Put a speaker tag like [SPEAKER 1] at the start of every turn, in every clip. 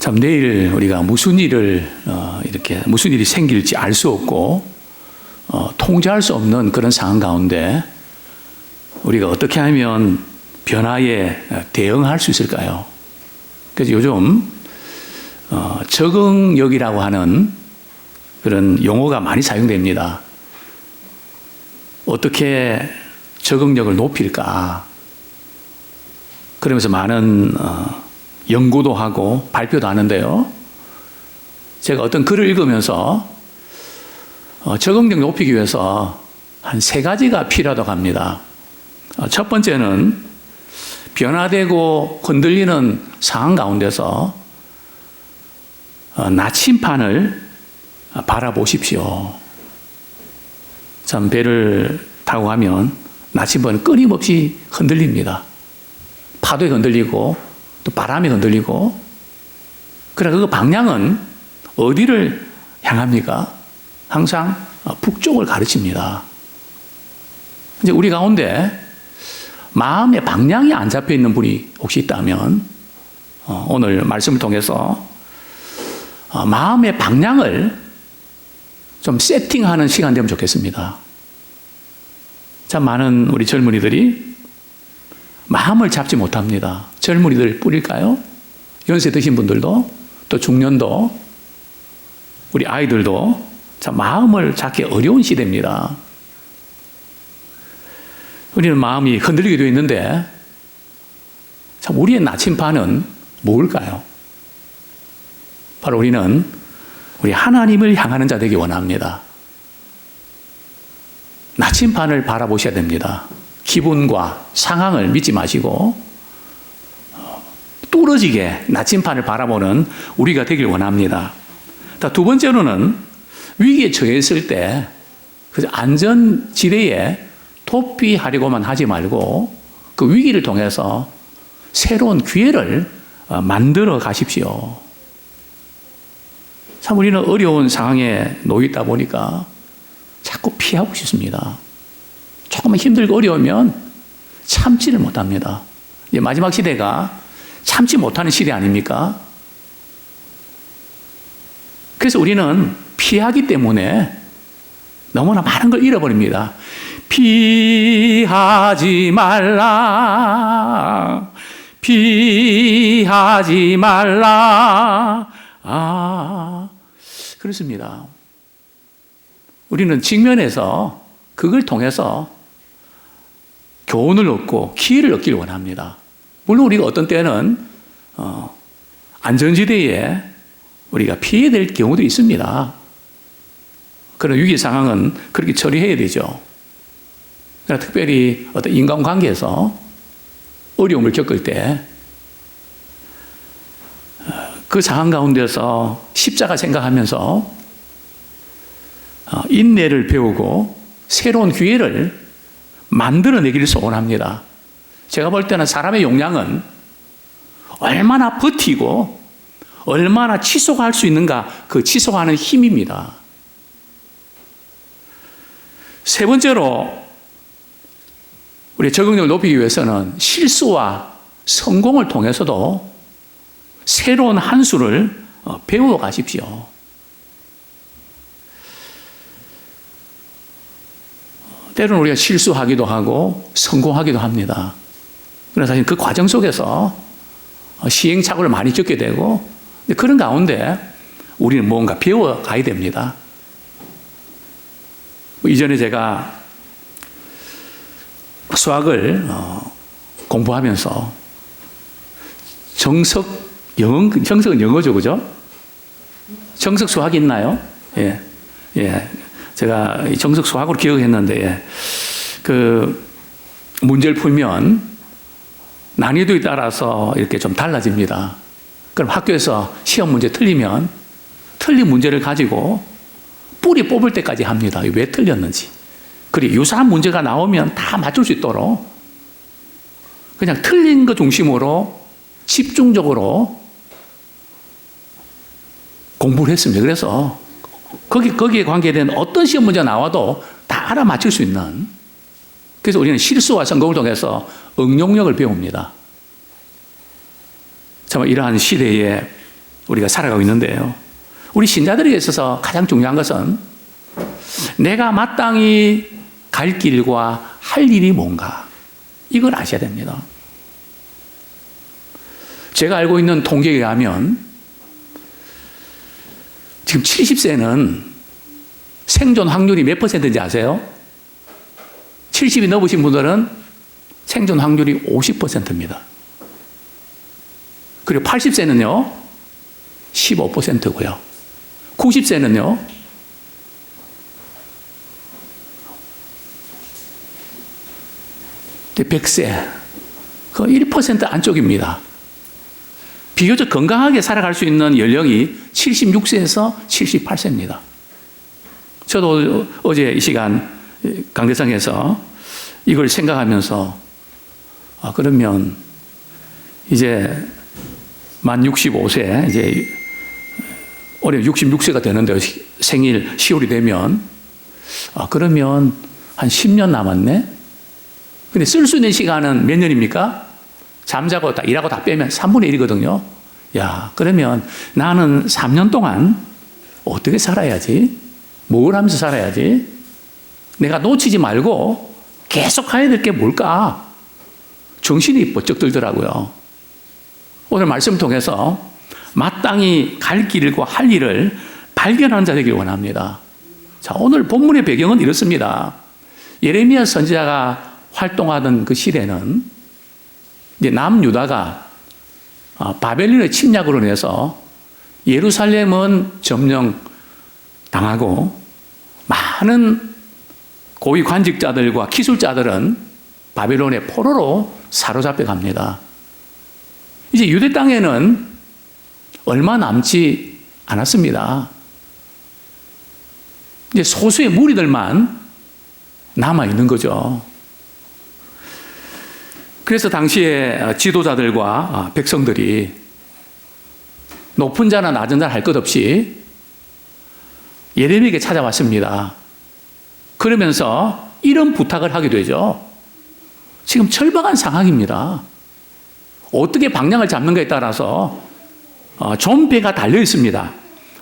[SPEAKER 1] 참 내일 우리가 무슨 일이 생길지 알 수 없고 통제할 수 없는 그런 상황 가운데 우리가 어떻게 하면 변화에 대응할 수 있을까요? 그래서 요즘 적응력이라고 하는 그런 용어가 많이 사용됩니다. 어떻게 적응력을 높일까? 그러면서 많은 연구도 하고 발표도 하는데요. 제가 어떤 글을 읽으면서 적응력 높이기 위해서 한 3가지가 필요하다고 합니다. 첫 번째는 변화되고 흔들리는 상황 가운데서 나침판을 바라보십시오. 참 배를 타고 가면 나침반은 끊임없이 흔들립니다. 파도에 흔들리고 또 바람에 흔들리고. 그래 그 방향은 어디를 향합니까? 항상 북쪽을 가르칩니다. 이제 우리 가운데 마음의 방향이 안 잡혀 있는 분이 혹시 있다면 오늘 말씀을 통해서 마음의 방향을 좀 세팅하는 시간 되면 좋겠습니다. 참 많은 우리 젊은이들이 마음을 잡지 못합니다. 젊은이들 뿐일까요? 연세 드신 분들도 또 중년도 우리 아이들도 참 마음을 잡기 어려운 시대입니다. 우리는 마음이 흔들리게 되어 있는데 참 우리의 나침반은 뭘까요? 바로 우리는 우리 하나님을 향하는 자 되기 원합니다. 나침반을 바라보셔야 됩니다. 기분과 상황을 믿지 마시고 뚫어지게 나침반을 바라보는 우리가 되길 원합니다. 두 번째로는 위기에 처했을 때 안전지대에 도피하려고만 하지 말고 그 위기를 통해서 새로운 기회를 만들어 가십시오. 참 우리는 어려운 상황에 놓여 있다 보니까 자꾸 피하고 싶습니다. 조금만 힘들고 어려우면 참지를 못합니다. 이제 마지막 시대가 참지 못하는 시대 아닙니까? 그래서 우리는 피하기 때문에 너무나 많은 걸 잃어버립니다. 피하지 말라, 피하지 말라. 그렇습니다. 우리는 직면해서 그걸 통해서 교훈을 얻고 기회를 얻기를 원합니다. 물론 우리가 어떤 때는 안전지대에 우리가 피해야 될 경우도 있습니다. 그런 위기 상황은 그렇게 처리해야 되죠. 그러나 특별히 어떤 인간관계에서 어려움을 겪을 때 그 상황 가운데서 십자가 생각하면서 인내를 배우고 새로운 기회를 만들어내기를 소원합니다. 제가 볼 때는 사람의 역량은 얼마나 버티고 얼마나 지속할 수 있는가, 그 지속하는 힘입니다. 세 번째로 우리 적응력을 높이기 위해서는 실수와 성공을 통해서도 새로운 한 수를 배워 가십시오. 때로는 우리가 실수하기도 하고 성공하기도 합니다. 그래서 사실 그 과정 속에서 시행착오를 많이 겪게 되고 그런 가운데 우리는 뭔가 배워가야 됩니다. 이전에 제가 수학을 공부하면서 정석은 영어죠, 그죠? 정석 수학이 있나요? 예. 제가 정석 수학으로 기억했는데, 그 문제를 풀면 난이도에 따라서 이렇게 좀 달라집니다. 그럼 학교에서 시험 문제 틀리면 틀린 문제를 가지고 뿌리 뽑을 때까지 합니다. 왜 틀렸는지. 그리고 유사한 문제가 나오면 다 맞출 수 있도록 그냥 틀린 것 중심으로 집중적으로 공부를 했습니다. 그래서 거기에 관계된 어떤 시험 문제가 나와도 다 알아맞힐 수 있는, 그래서 우리는 실수와 성공을 통해서 응용력을 배웁니다. 참 이러한 시대에 우리가 살아가고 있는데요. 우리 신자들에게 있어서 가장 중요한 것은 내가 마땅히 갈 길과 할 일이 뭔가, 이걸 아셔야 됩니다. 제가 알고 있는 통계에 의하면 지금 70세는 생존 확률이 몇 %인지 아세요? 70이 넘으신 분들은 생존 확률이 50%입니다. 그리고 80세는요, 15%고요. 90세는요, 100세, 그 1% 안쪽입니다. 비교적 건강하게 살아갈 수 있는 연령이 76세에서 78세입니다. 저도 어제 이 시간 강대상에서 이걸 생각하면서 그러면 이제 만 65세, 이제 올해 66세가 되는데 생일 10월이 되면 그러면 한 10년 남았네? 근데 쓸 수 있는 시간은 몇 년입니까? 잠자고 일하고 다 빼면 3분의 1이거든요. 야, 그러면 나는 3년 동안 어떻게 살아야지? 뭘 하면서 살아야지? 내가 놓치지 말고 계속 가야 될 게 뭘까? 정신이 번쩍 들더라고요. 오늘 말씀 통해서 마땅히 갈 길과 할 일을 발견하는 자 되길 원합니다. 자, 오늘 본문의 배경은 이렇습니다. 예레미야 선지자가 활동하던 그 시대는 이제 남유다가 바벨론의 침략으로 인해서 예루살렘은 점령 당하고 많은 고위 관직자들과 기술자들은 바벨론의 포로로 사로잡혀 갑니다. 이제 유대 땅에는 얼마 남지 않았습니다. 이제 소수의 무리들만 남아 있는 거죠. 그래서 당시에 지도자들과 백성들이 높은 자나 낮은 자나 할 것 없이 예레미야에게 찾아왔습니다. 그러면서 이런 부탁을 하게 되죠. 지금 절박한 상황입니다. 어떻게 방향을 잡는가에 따라서 존폐가 달려 있습니다.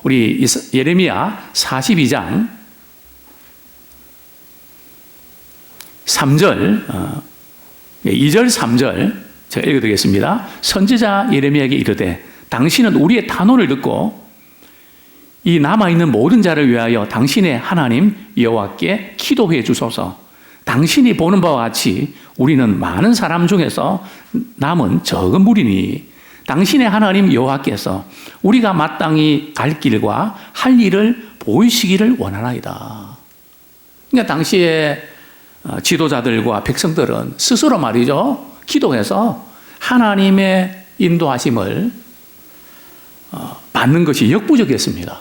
[SPEAKER 1] 우리 예레미야 42장 3절, 2절, 3절 제가 읽어드리겠습니다. 선지자 예레미야에게 이르되 당신은 우리의 탄원을 듣고 이 남아있는 모든 자를 위하여 당신의 하나님 여호와께 기도해 주소서. 당신이 보는 바와 같이 우리는 많은 사람 중에서 남은 적은 무리니 당신의 하나님 여호와께서 우리가 마땅히 갈 길과 할 일을 보이시기를 원하나이다. 그러니까 당시에 지도자들과 백성들은 스스로 말이죠, 기도해서 하나님의 인도하심을 받는 것이 역부족이었습니다.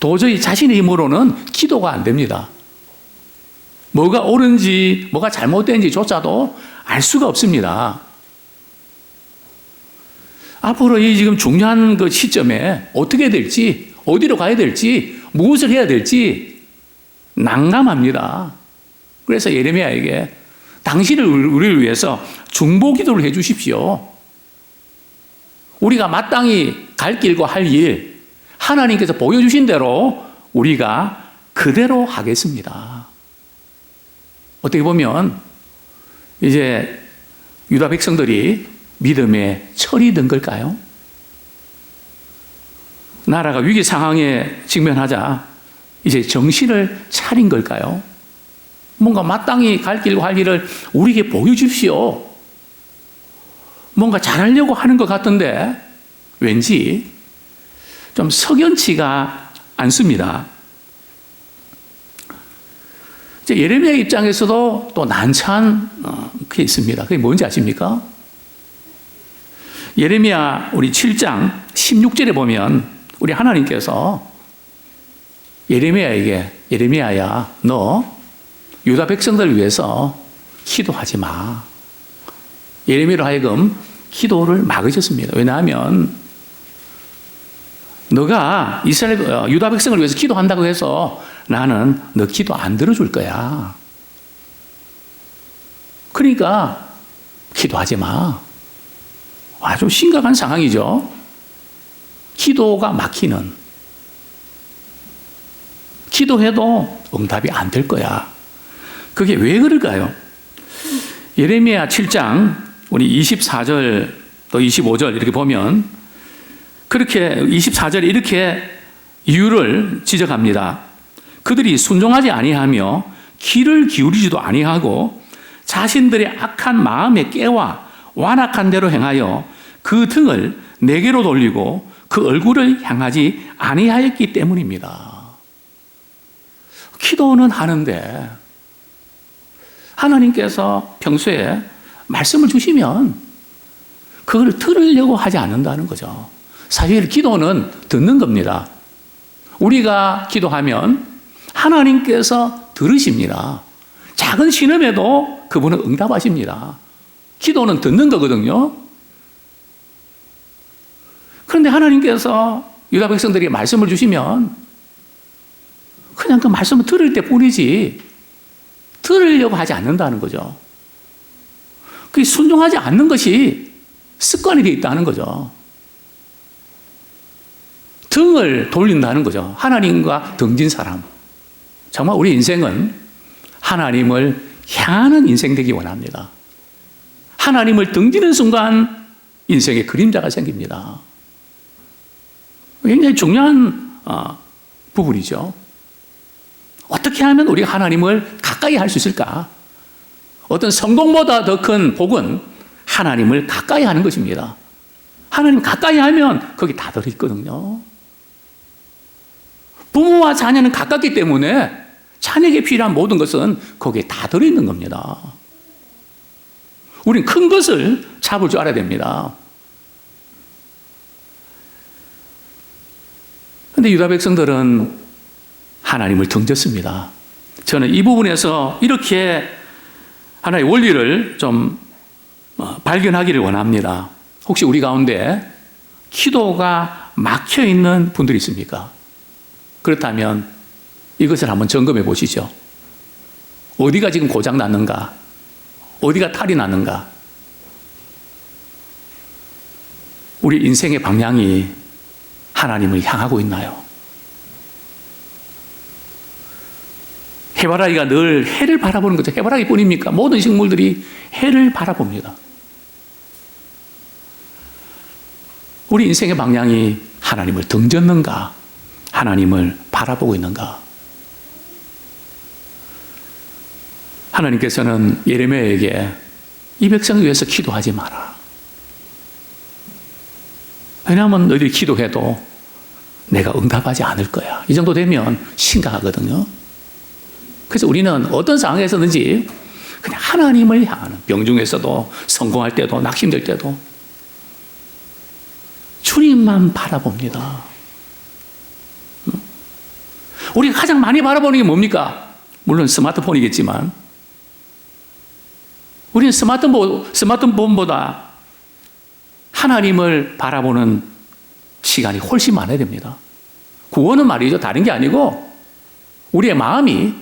[SPEAKER 1] 도저히 자신의 힘으로는 기도가 안 됩니다. 뭐가 옳은지 뭐가 잘못된지조차도 알 수가 없습니다. 앞으로 이 지금 중요한 그 시점에 어떻게 될지, 어디로 가야 될지, 무엇을 해야 될지 난감합니다. 그래서 예레미야에게 당신을 우리를 위해서 중보 기도를 해 주십시오. 우리가 마땅히 갈 길과 할 일, 하나님께서 보여주신 대로 우리가 그대로 하겠습니다. 어떻게 보면 이제 유다 백성들이 믿음에 철이 든 걸까요? 나라가 위기 상황에 직면하자 이제 정신을 차린 걸까요? 뭔가 마땅히 갈 길과 할 일을 우리에게 보여주십시오. 뭔가 잘하려고 하는 것 같은데 왠지 좀 석연치가 않습니다. 예레미야 입장에서도 또 난처한 게 있습니다. 그게 뭔지 아십니까? 예레미야 우리 7장 16절에 보면 우리 하나님께서 예레미야에게 예레미야야 너 유다 백성들을 위해서 기도하지 마. 예레미야로 하여금 기도를 막으셨습니다. 왜냐하면 너가 이스라엘 유다 백성을 위해서 기도한다고 해서 나는 너 기도 안 들어줄 거야. 그러니까 기도하지 마. 아주 심각한 상황이죠. 기도가 막히는, 기도해도 응답이 안 될 거야. 그게 왜 그럴까요? 예레미야 7장 우리 24절 또 25절 이렇게 보면 그렇게 24절에 이렇게 이유를 지적합니다. 그들이 순종하지 아니하며 귀를 기울이지도 아니하고 자신들의 악한 마음에 깨와 완악한 대로 행하여 그 등을 내게로 돌리고 그 얼굴을 향하지 아니하였기 때문입니다. 기도는 하는데 하나님께서 평소에 말씀을 주시면 그걸 들으려고 하지 않는다는 거죠. 사실 기도는 듣는 겁니다. 우리가 기도하면 하나님께서 들으십니다. 작은 신음에도 그분은 응답하십니다. 기도는 듣는 거거든요. 그런데 하나님께서 유다 백성들에게 말씀을 주시면 그냥 그 말씀을 들을 때 뿐이지 들으려고 하지 않는다는 거죠. 그게 순종하지 않는 것이 습관이 되어 있다는 거죠. 등을 돌린다는 거죠. 하나님과 등진 사람. 정말 우리 인생은 하나님을 향하는 인생 되기 원합니다. 하나님을 등지는 순간 인생에 그림자가 생깁니다. 굉장히 중요한 부분이죠. 어떻게 하면 우리가 하나님을 가까이 할 수 있을까? 어떤 성공보다 더 큰 복은 하나님을 가까이 하는 것입니다. 하나님 가까이 하면 거기 다 들어있거든요. 부모와 자녀는 가깝기 때문에 자녀에게 필요한 모든 것은 거기에 다 들어있는 겁니다. 우린 큰 것을 잡을 줄 알아야 됩니다. 그런데 유다 백성들은 하나님을 등졌습니다. 저는 이 부분에서 이렇게 하나의 원리를 좀 발견하기를 원합니다. 혹시 우리 가운데 기도가 막혀 있는 분들이 있습니까? 그렇다면 이것을 한번 점검해 보시죠. 어디가 지금 고장 났는가? 어디가 탈이 났는가? 우리 인생의 방향이 하나님을 향하고 있나요? 해바라기가 늘 해를 바라보는 거죠. 해바라기뿐입니까? 모든 식물들이 해를 바라봅니다. 우리 인생의 방향이 하나님을 등졌는가? 하나님을 바라보고 있는가? 하나님께서는 예레미야에게 이 백성을 위해서 기도하지 마라. 왜냐하면 너희들이 기도해도 내가 응답하지 않을 거야. 이 정도 되면 심각하거든요. 그래서 우리는 어떤 상황에서든지 그냥 하나님을 향하는, 병중에서도 성공할 때도 낙심될 때도 주님만 바라봅니다. 우리가 가장 많이 바라보는 게 뭡니까? 물론 스마트폰이겠지만 우리는 스마트폰보다 하나님을 바라보는 시간이 훨씬 많아야 됩니다. 구원은 말이죠. 다른 게 아니고 우리의 마음이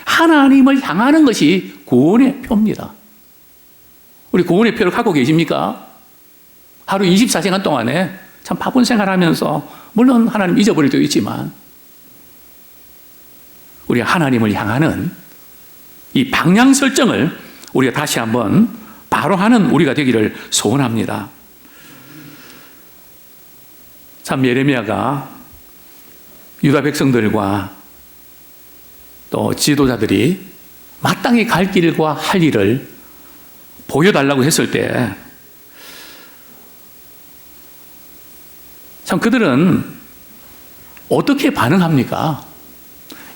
[SPEAKER 1] 하나님을 향하는 것이 구원의 표입니다. 우리 구원의 표를 갖고 계십니까? 하루 24시간 동안에 참 바쁜 생활하면서 물론 하나님 잊어버릴 때도 있지만 우리가 하나님을 향하는 이 방향 설정을 우리가 다시 한번 바로 하는 우리가 되기를 소원합니다. 참 예레미야가 유다 백성들과 또 지도자들이 마땅히 갈 길과 할 일을 보여달라고 했을 때 참 그들은 어떻게 반응합니까?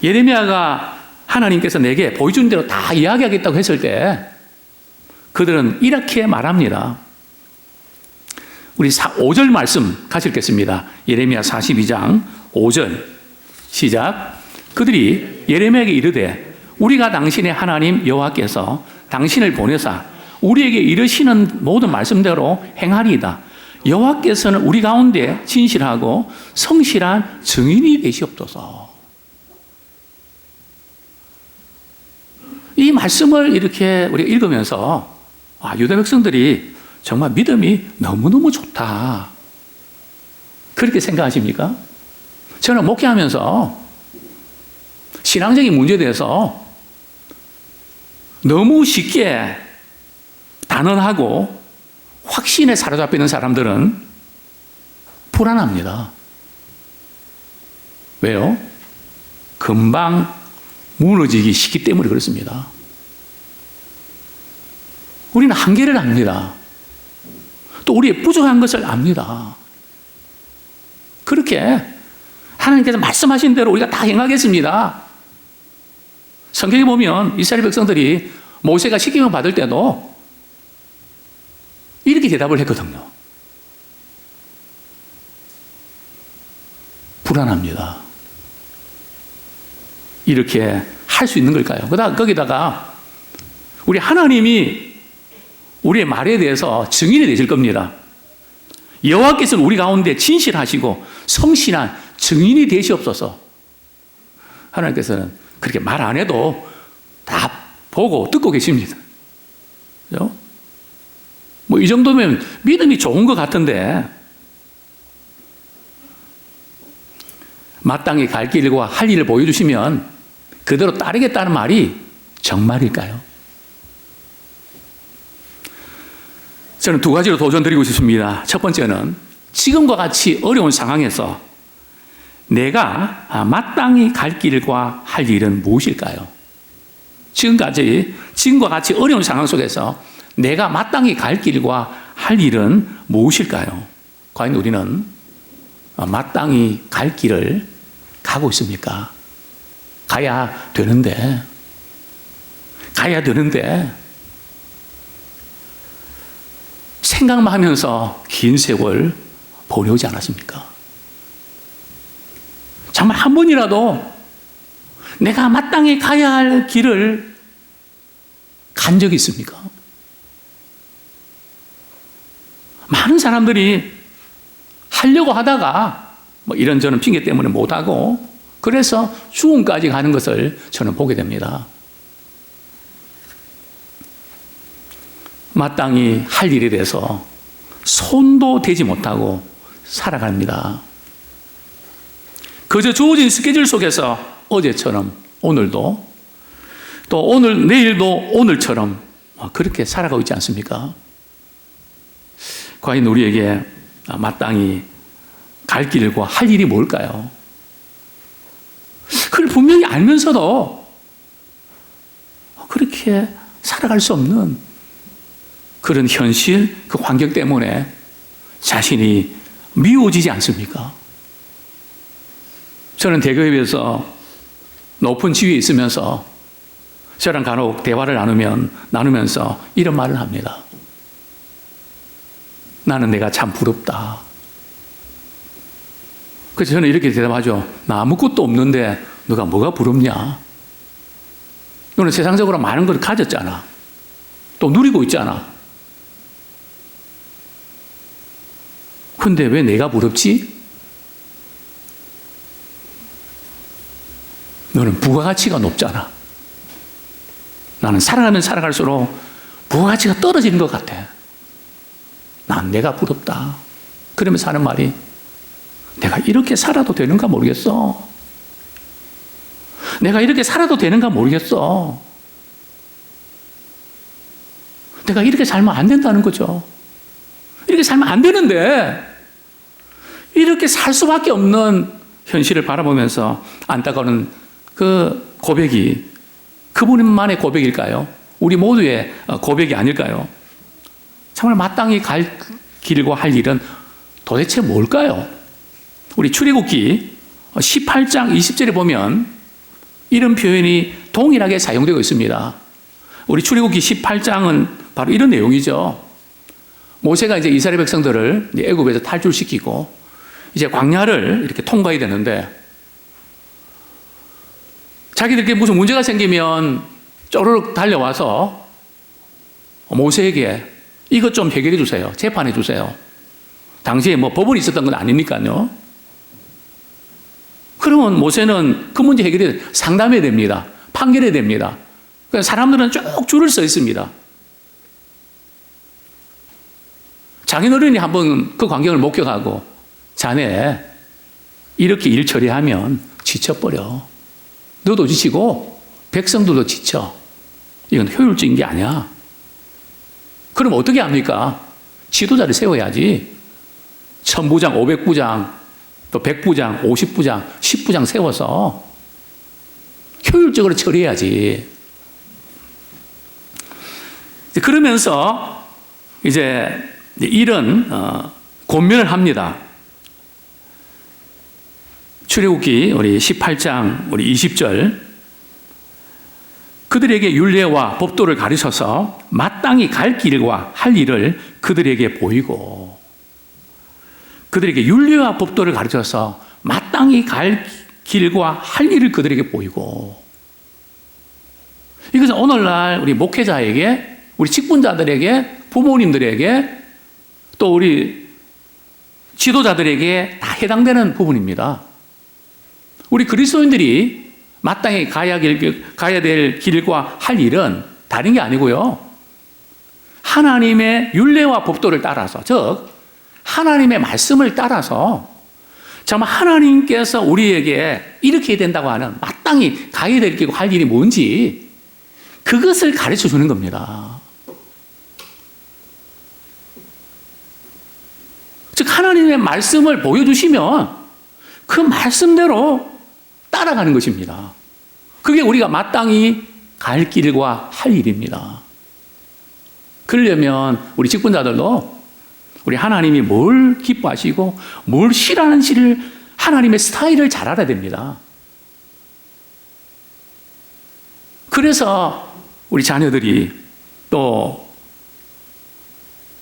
[SPEAKER 1] 예레미야가 하나님께서 내게 보여준 대로 다 이야기하겠다고 했을 때 그들은 이렇게 말합니다. 우리 5절 말씀 같이 읽겠습니다. 예레미야 42장 5절 시작. 그들이 예레미야에게 이르되 우리가 당신의 하나님 여호와께서 당신을 보내사 우리에게 이르시는 모든 말씀대로 행하리이다. 여호와께서는 우리 가운데 진실하고 성실한 증인이 되시옵소서. 이 말씀을 이렇게 우리가 읽으면서 유다 백성들이 정말 믿음이 너무너무 좋다. 그렇게 생각하십니까? 저는 목회하면서 신앙적인 문제에 대해서 너무 쉽게 단언하고 확신에 사로잡히는 사람들은 불안합니다. 왜요? 금방 무너지기 쉽기 때문에 그렇습니다. 우리는 한계를 압니다. 또 우리의 부족한 것을 압니다. 그렇게 하나님께서 말씀하신 대로 우리가 다 행하겠습니다. 성경에 보면 이스라엘 백성들이 모세가 시키면 받을 때도 이렇게 대답을 했거든요. 불안합니다. 이렇게 할 수 있는 걸까요? 거기다가 우리 하나님이 우리의 말에 대해서 증인이 되실 겁니다. 여호와께서는 우리 가운데 진실하시고 성실한 증인이 되시옵소서. 하나님께서는 그렇게 말 안 해도 다 보고 듣고 계십니다. 그죠? 뭐 이 정도면 믿음이 좋은 것 같은데 마땅히 갈 길과 할 일을 보여주시면 그대로 따르겠다는 말이 정말일까요? 저는 두 가지로 도전드리고 싶습니다. 첫 번째는 지금과 같이 어려운 상황에서 내가 마땅히 갈 길과 할 일은 무엇일까요? 지금과 같이 어려운 상황 속에서 내가 마땅히 갈 길과 할 일은 무엇일까요? 과연 우리는 마땅히 갈 길을 가고 있습니까? 가야 되는데 생각만 하면서 긴 세월 보내오지 않았습니까? 정말 한 번이라도 내가 마땅히 가야 할 길을 간 적이 있습니까? 많은 사람들이 하려고 하다가 뭐 이런저런 핑계 때문에 못하고 그래서 죽음까지 가는 것을 저는 보게 됩니다. 마땅히 할 일에 대해서 손도 대지 못하고 살아갑니다. 그저 주어진 스케줄 속에서 어제처럼 오늘도 또 오늘 내일도 오늘처럼 그렇게 살아가고 있지 않습니까? 과연 우리에게 마땅히 갈 길과 할 일이 뭘까요? 그걸 분명히 알면서도 그렇게 살아갈 수 없는 그런 현실, 그 환경 때문에 자신이 미워지지 않습니까? 저는 대기업에서 높은 지위에 있으면서 저랑 간혹 대화를 나누면서 이런 말을 합니다. 나는 내가 참 부럽다. 그래서 저는 이렇게 대답하죠. 나 아무것도 없는데 너가 뭐가 부럽냐? 너는 세상적으로 많은 걸 가졌잖아. 또 누리고 있잖아. 근데 왜 내가 부럽지? 너는 부가가치가 높잖아. 나는 살아가면 살아갈수록 부가가치가 떨어지는 것 같아. 난 내가 부럽다. 그러면서 하는 말이 내가 이렇게 살아도 되는가 모르겠어. 내가 이렇게 살아도 되는가 모르겠어. 내가 이렇게 살면 안 된다는 거죠. 이렇게 살면 안 되는데 이렇게 살 수밖에 없는 현실을 바라보면서 안타까운 그 고백이 그분만의 고백일까요? 우리 모두의 고백이 아닐까요? 정말 마땅히 갈 길과 할 일은 도대체 뭘까요? 우리 출애굽기 18장 20절에 보면 이런 표현이 동일하게 사용되고 있습니다. 우리 출애굽기 18장은 바로 이런 내용이죠. 모세가 이제 이스라엘 백성들을 애굽에서 탈출시키고 이제 광야를 이렇게 통과해야 되는데 자기들께 무슨 문제가 생기면 쪼르륵 달려와서 모세에게 이것 좀 해결해 주세요. 재판해 주세요. 당시에 뭐 법원이 있었던 건 아니니까요. 그러면 모세는 그 문제 해결해 상담해야 됩니다. 판결해야 됩니다. 그래서 사람들은 쭉 줄을 서 있습니다. 장인어른이 한번 그 광경을 목격하고 자네 이렇게 일 처리하면 지쳐버려. 너도 지치고 백성들도 지쳐. 이건 효율적인 게 아니야. 그럼 어떻게 합니까? 지도자를 세워야지. 1000부장, 500부장, 또 100부장, 50부장, 10부장 세워서 효율적으로 처리해야지. 그러면서 이제 이런 권면을 합니다. 출애굽기 우리 18장 우리 20절, 그들에게 율례와 법도를 가르쳐서 마땅히 갈 길과 할 일을 그들에게 보이고, 그들에게 율례와 법도를 가르쳐서 마땅히 갈 길과 할 일을 그들에게 보이고, 이것은 오늘날 우리 목회자에게, 우리 직분자들에게, 부모님들에게, 또 우리 지도자들에게 다 해당되는 부분입니다. 우리 그리스도인들이 마땅히 가야 될 길과 할 일은 다른 게 아니고요, 하나님의 율례와 법도를 따라서, 즉 하나님의 말씀을 따라서 정말 하나님께서 우리에게 이렇게 해야 된다고 하는 마땅히 가야 될 길과 할 일이 뭔지 그것을 가르쳐 주는 겁니다. 즉 하나님의 말씀을 보여주시면 그 말씀대로 따라가는 것입니다. 그게 우리가 마땅히 갈 길과 할 일입니다. 그러려면 우리 직분자들도 우리 하나님이 뭘 기뻐하시고 뭘 싫어하는지를, 하나님의 스타일을 잘 알아야 됩니다. 그래서 우리 자녀들이, 또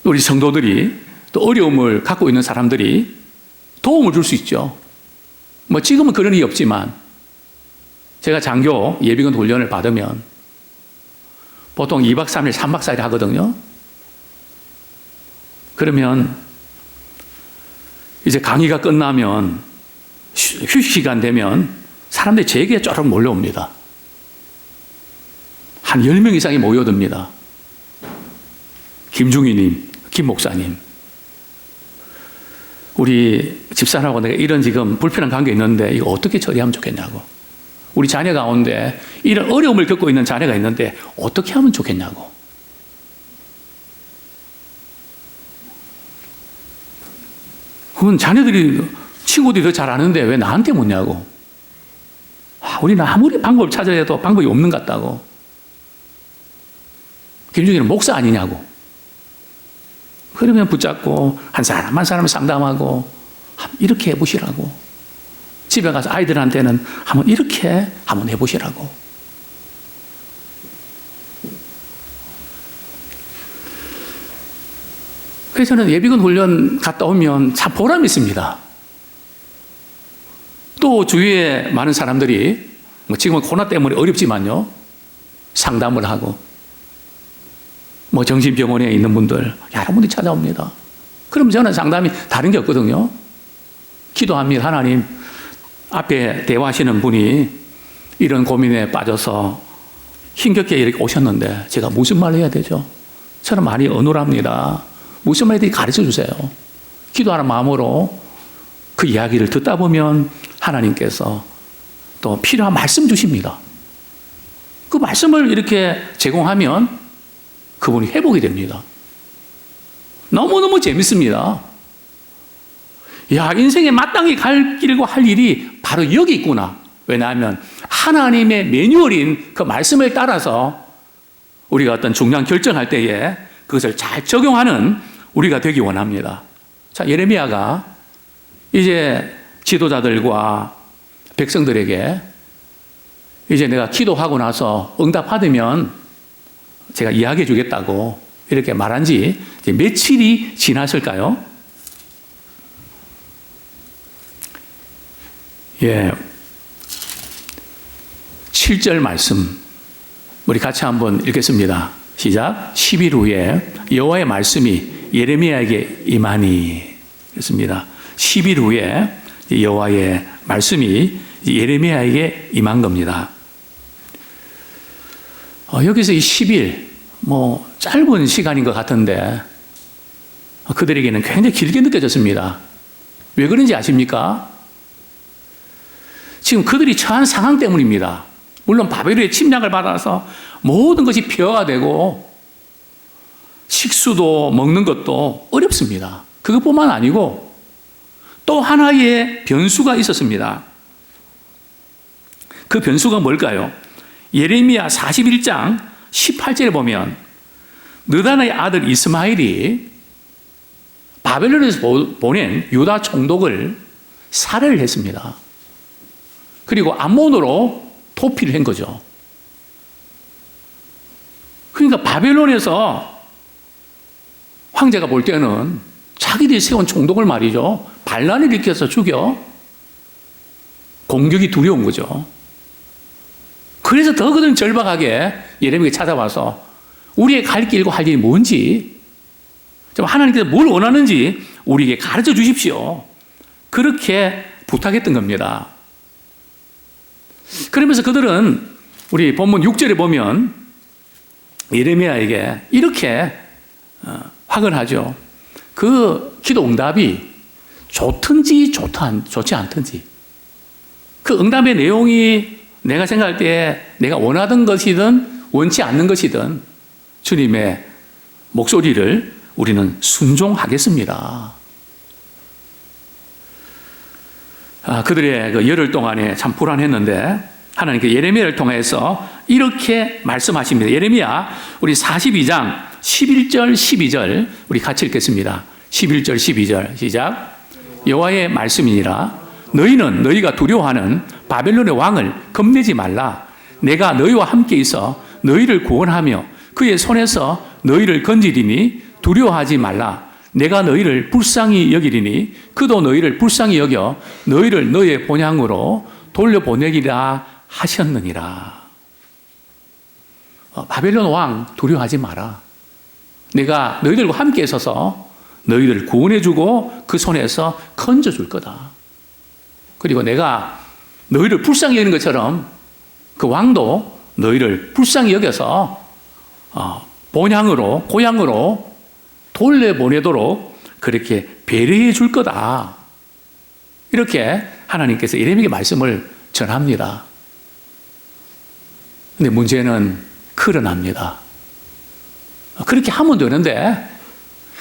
[SPEAKER 1] 우리 성도들이, 또 어려움을 갖고 있는 사람들이 도움을 줄 수 있죠. 뭐 지금은 그런 일이 없지만, 제가 장교 예비군 훈련을 받으면 보통 2박 3일, 3박 4일 하거든요. 그러면 이제 강의가 끝나면 휴식 시간 되면 사람들이 제게 쫙 몰려옵니다. 한 10명 이상이 모여듭니다. 김중희님, 김 목사님, 우리 집사람하고 내가 이런 지금 불편한 관계 있는데 이거 어떻게 처리하면 좋겠냐고. 우리 자녀 가운데 이런 어려움을 겪고 있는 자녀가 있는데 어떻게 하면 좋겠냐고. 그건 자녀들이, 친구들이 더 잘 아는데 왜 나한테 묻냐고. 우리는 아무리 방법을 찾아야 해도 방법이 없는 것 같다고. 김중희는 목사 아니냐고. 그러면 붙잡고 한 사람 한 사람 상담하고 이렇게 해보시라고. 집에 가서 아이들한테는 한번 이렇게 한번 해보시라고. 그래서 저는 예비군 훈련 갔다 오면 참 보람이 있습니다. 또 주위에 많은 사람들이, 뭐 지금은 코로나 때문에 어렵지만요, 상담을 하고, 뭐 정신병원에 있는 분들 여러분들이 찾아옵니다. 그럼 저는 상담이 다른 게 없거든요. 기도합니다. 하나님, 앞에 대화하시는 분이 이런 고민에 빠져서 힘겹게 이렇게 오셨는데 제가 무슨 말을 해야 되죠? 저는 많이 어눌합니다. 무슨 말인지 가르쳐 주세요. 기도하는 마음으로 그 이야기를 듣다 보면 하나님께서 또 필요한 말씀 주십니다. 그 말씀을 이렇게 제공하면 그분이 회복이 됩니다. 너무너무 재밌습니다. 야, 인생에 마땅히 갈 길과 할 일이 바로 여기 있구나. 왜냐하면 하나님의 매뉴얼인 그 말씀을 따라서 우리가 어떤 중요한 결정할 때에 그것을 잘 적용하는 우리가 되기 원합니다. 자, 예레미야가 이제 지도자들과 백성들에게 이제 내가 기도하고 나서 응답받으면 제가 이야기해 주겠다고 이렇게 말한 지 이제 며칠이 지났을까요? 예. 7절 말씀 우리 같이 한번 읽겠습니다. 시작. 10일 후에 여호와의 말씀이 예레미야에게 임하니. 그렇습니다. 10일 후에 여호와의 말씀이 예레미야에게 임한 겁니다. 여기서 이 10일, 뭐 짧은 시간인 것 같은데 그들에게는 굉장히 길게 느껴졌습니다. 왜 그런지 아십니까? 지금 그들이 처한 상황 때문입니다. 물론 바벨론의 침략을 받아서 모든 것이 폐허가 되고 식수도 먹는 것도 어렵습니다. 그것뿐만 아니고 또 하나의 변수가 있었습니다. 그 변수가 뭘까요? 예레미야 41장 18절에 보면 느단의 아들 이스마엘이 바벨론에서 보낸 유다 총독을 살해를 했습니다. 그리고 암몬으로 토피를 한 거죠. 그러니까 바벨론에서 황제가 볼 때는 자기들이 세운 총독을 말이죠, 반란을 일으켜서 죽여 공격이 두려운 거죠. 그래서 더 그들은 절박하게 예레미야가 찾아와서 우리의 갈 길과 할 일이 뭔지, 좀 하나님께서 뭘 원하는지 우리에게 가르쳐 주십시오. 그렇게 부탁했던 겁니다. 그러면서 그들은 우리 본문 6절에 보면 예레미야에게 이렇게 확언하죠. 그 기도 응답이 좋든지 좋지 않든지, 그 응답의 내용이 내가 생각할 때 내가 원하던 것이든 원치 않는 것이든 주님의 목소리를 우리는 순종하겠습니다. 그들의 그 열흘 동안에 참 불안했는데 하나님께 예레미야를 통해서 이렇게 말씀하십니다. 예레미야 우리 42장 11절 12절 우리 같이 읽겠습니다. 11절 12절 시작. 여호와의 말씀이니라. 너희는 너희가 두려워하는 바벨론의 왕을 겁내지 말라. 내가 너희와 함께 있어 너희를 구원하며 그의 손에서 너희를 건지리니 두려워하지 말라. 내가 너희를 불쌍히 여기리니 그도 너희를 불쌍히 여겨 너희를 너희의 본향으로 돌려보내기라 하셨느니라. 바벨론 왕 두려워하지 마라. 내가 너희들과 함께 서서 너희들을 구원해주고 그 손에서 건져줄 거다. 그리고 내가 너희를 불쌍히 여기는 것처럼 그 왕도 너희를 불쌍히 여겨서 본향으로 고향으로 돌려보내도록 그렇게 배려해 줄 거다. 이렇게 하나님께서 예레미야에게 말씀을 전합니다. 근데 문제는 그러납니다. 그렇게 하면 되는데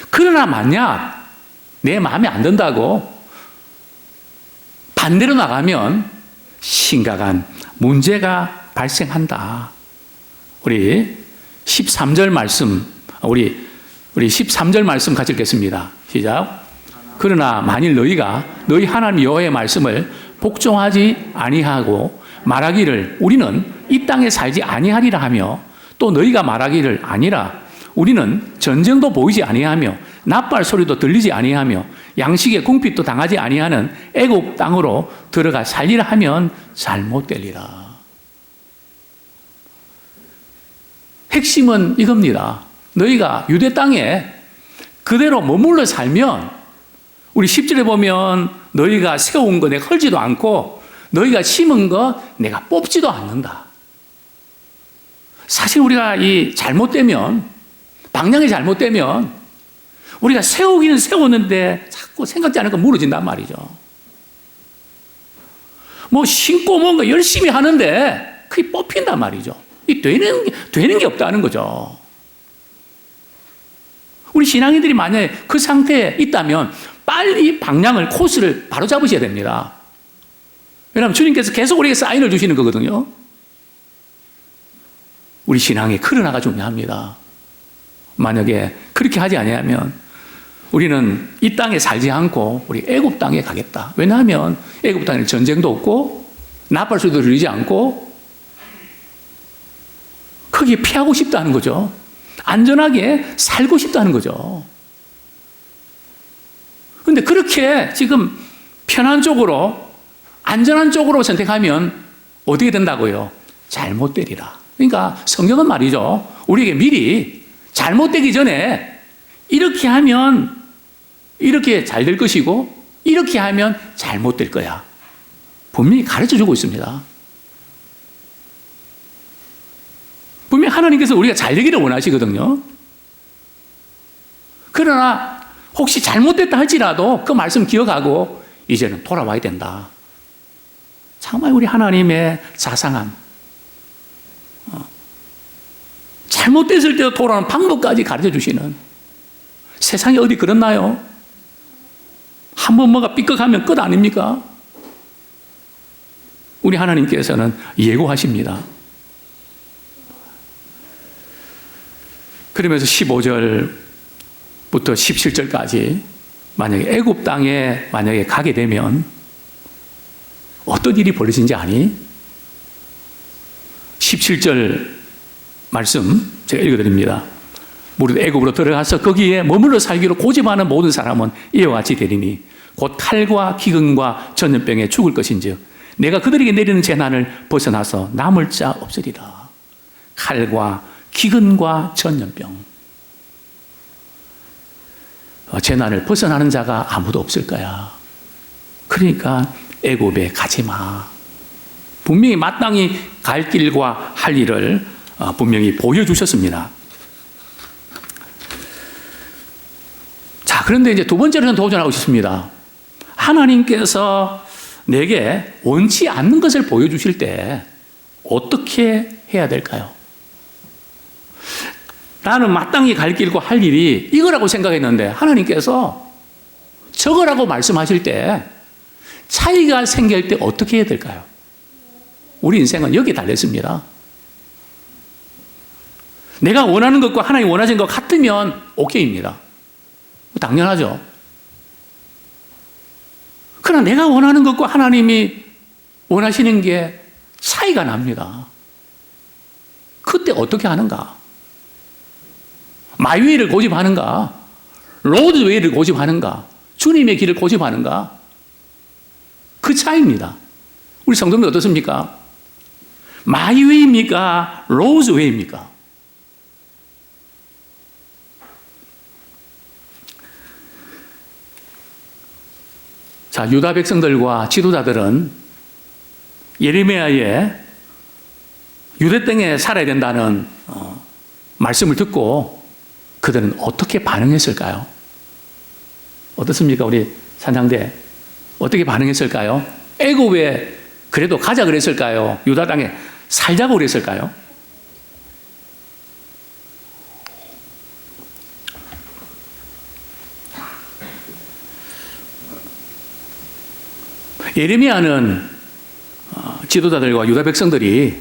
[SPEAKER 1] 그러나 만약 내 마음에 안 든다고 반대로 나가면 심각한 문제가 발생한다. 우리 13절 말씀, 우리 13절 말씀 같이 읽겠습니다. 시작. 그러나 만일 너희가 너희 하나님 여호와의 말씀을 복종하지 아니하고 말하기를 우리는 이 땅에 살지 아니하리라 하며 또 너희가 말하기를 아니라 우리는 전쟁도 보이지 아니하며 낫발 소리도 들리지 아니하며 양식의 궁핍도 당하지 아니하는 애굽 땅으로 들어가 살리라 하면 잘못되리라. 핵심은 이겁니다. 너희가 유대 땅에 그대로 머물러 살면 우리 10절에 보면 너희가 세운 거 내가 헐지도 않고 너희가 심은 거 내가 뽑지도 않는다. 사실 우리가 이 잘못되면, 방향이 잘못되면 우리가 세우기는 세웠는데 자꾸 생각지 않은 거 무너진단 말이죠. 뭐 심고 뭔가 열심히 하는데 그게 뽑힌단 말이죠. 이 되는 게 없다는 거죠. 우리 신앙인들이 만약에 그 상태에 있다면 빨리 방향을, 코스를 바로 잡으셔야 됩니다. 왜냐하면 주님께서 계속 우리에게 사인을 주시는 거거든요. 우리 신앙의 크로나가 중요합니다. 만약에 그렇게 하지 아니하면 우리는 이 땅에 살지 않고 우리 애굽 땅에 가겠다. 왜냐하면 애굽 땅에는 전쟁도 없고 나팔소리도 들리지 않고 거기에 피하고 싶다는 거죠. 안전하게 살고 싶다는 거죠. 그런데 그렇게 지금 편한 쪽으로, 안전한 쪽으로 선택하면 어떻게 된다고요? 잘못되리라. 그러니까 성경은 말이죠, 우리에게 미리 잘못되기 전에 이렇게 하면 이렇게 잘 될 것이고 이렇게 하면 잘못될 거야. 분명히 가르쳐주고 있습니다. 분명히 하나님께서 우리가 잘 되기를 원하시거든요. 그러나 혹시 잘못됐다 할지라도 그 말씀 기억하고 이제는 돌아와야 된다. 정말 우리 하나님의 자상함. 잘못됐을 때도 돌아오는 방법까지 가르쳐 주시는, 세상에 어디 그렇나요? 한 번 뭐가 삐걱하면 끝 아닙니까? 우리 하나님께서는 예고하십니다. 그러면서 15절부터 17절까지 만약에 애굽 땅에 만약에 가게 되면 어떤 일이 벌어진지 아니? 17절 말씀 제가 읽어드립니다. 무릇 애굽으로 들어가서 거기에 머물러 살기로 고집하는 모든 사람은 이와 같이 되리니 곧 칼과 기근과 전염병에 죽을 것인즉 내가 그들에게 내리는 재난을 벗어나서 남을 자 없으리라. 칼과 기근과 전염병. 재난을 벗어나는 자가 아무도 없을 거야. 그러니까 애굽에 가지 마. 분명히 마땅히 갈 길과 할 일을 분명히 보여주셨습니다. 자, 그런데 이제 두 번째로는 도전하고 싶습니다. 하나님께서 내게 원치 않는 것을 보여주실 때 어떻게 해야 될까요? 나는 마땅히 갈 길과 할 일이 이거라고 생각했는데 하나님께서 저거라고 말씀하실 때 차이가 생길 때 어떻게 해야 될까요? 우리 인생은 여기에 달렸습니다. 내가 원하는 것과 하나님이 원하시는 것 같으면 오케이입니다. 당연하죠. 그러나 내가 원하는 것과 하나님이 원하시는 게 차이가 납니다. 그때 어떻게 하는가? 마이웨이를 고집하는가? 로드웨이를 고집하는가? 주님의 길을 고집하는가? 그 차이입니다. 우리 성도님들 어떻습니까? 마이웨이입니까? 로드웨이입니까? 자, 유다 백성들과 지도자들은 예레미야의 유대 땅에 살아야 된다는 말씀을 듣고 그들은 어떻게 반응했을까요? 어떻습니까? 우리 산상대 어떻게 반응했을까요? 애굽에 그래도 가자 그랬을까요? 유다 땅에 살자고 그랬을까요? 예레미야는 지도자들과 유다 백성들이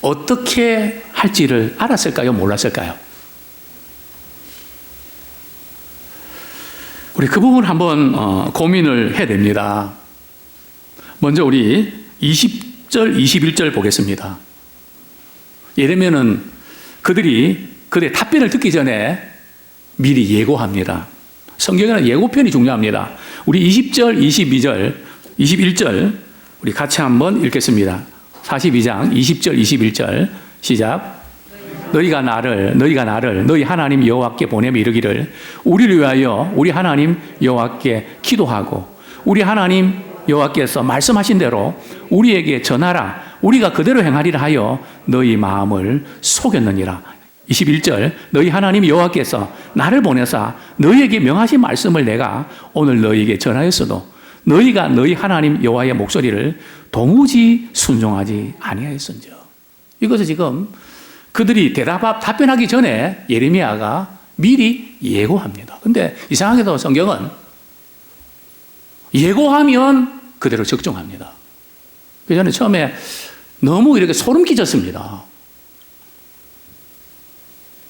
[SPEAKER 1] 어떻게 할지를 알았을까요? 몰랐을까요? 우리 그 부분을 한번 고민을 해야 됩니다. 먼저 우리 20절, 21절 보겠습니다. 예레미야는 그들의 답변을 듣기 전에 미리 예고합니다. 성경에는 예고편이 중요합니다. 우리 20절, 22절, 21절 우리 같이 한번 읽겠습니다. 42장 20절, 21절 시작. 너희가 나를 너희 하나님 여호와께 보내며 이르기를 우리를 위하여 우리 하나님 여호와께 기도하고 우리 하나님 여호와께서 말씀하신 대로 우리에게 전하라. 우리가 그대로 행하리라 하여 너희 마음을 속였느니라. 21절 너희 하나님 여호와께서 나를 보내사 너희에게 명하신 말씀을 내가 오늘 너희에게 전하였어도 너희가 너희 하나님 여호와의 목소리를 도무지 순종하지 아니하였은즉. 이것을 지금 그들이 답변하기 전에 예레미야가 미리 예고합니다. 근데 이상하게도 성경은 예고하면 그대로 적중합니다. 그래서 저는 처음에 너무 이렇게 소름 끼쳤습니다.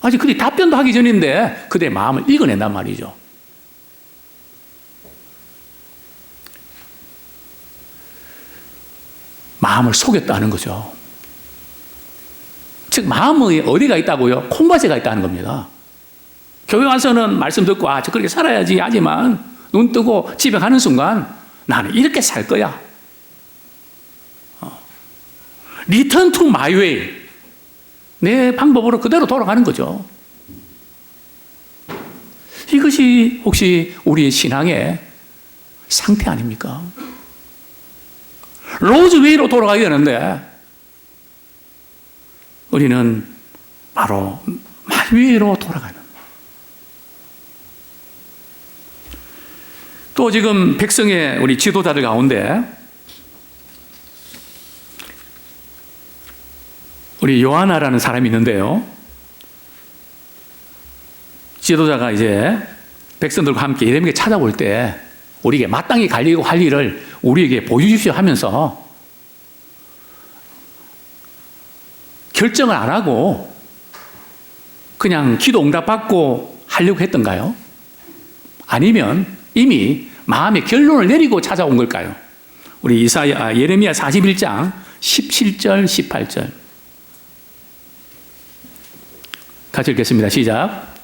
[SPEAKER 1] 아직 그들이 답변도 하기 전인데 그들의 마음을 읽어낸단 말이죠. 마음을 속였다는 거죠. 즉 마음이 어디가 있다고요? 콩밭에가 있다는 겁니다. 교회 와서는 말씀 듣고 저 그렇게 살아야지 하지만 눈 뜨고 집에 가는 순간 나는 이렇게 살 거야. Return to my way. 내 방법으로 그대로 돌아가는 거죠. 이것이 혹시 우리의 신앙의 상태 아닙니까? 로즈웨이로 돌아가야 되는데 우리는 바로 마이웨이로 돌아가는. 또 지금 백성의 우리 지도자들 가운데 우리 요하나라는 사람이 있는데요. 지도자가 이제 백성들과 함께 예레미야를 찾아올 때 우리에게 마땅히 갈리고 할 일을 우리에게 보여주십시오 하면서 결정을 안 하고 그냥 기도 응답받고 하려고 했던가요? 아니면 이미 마음의 결론을 내리고 찾아온 걸까요? 우리 예레미야 41장 17절 18절 같이 읽겠습니다. 시작.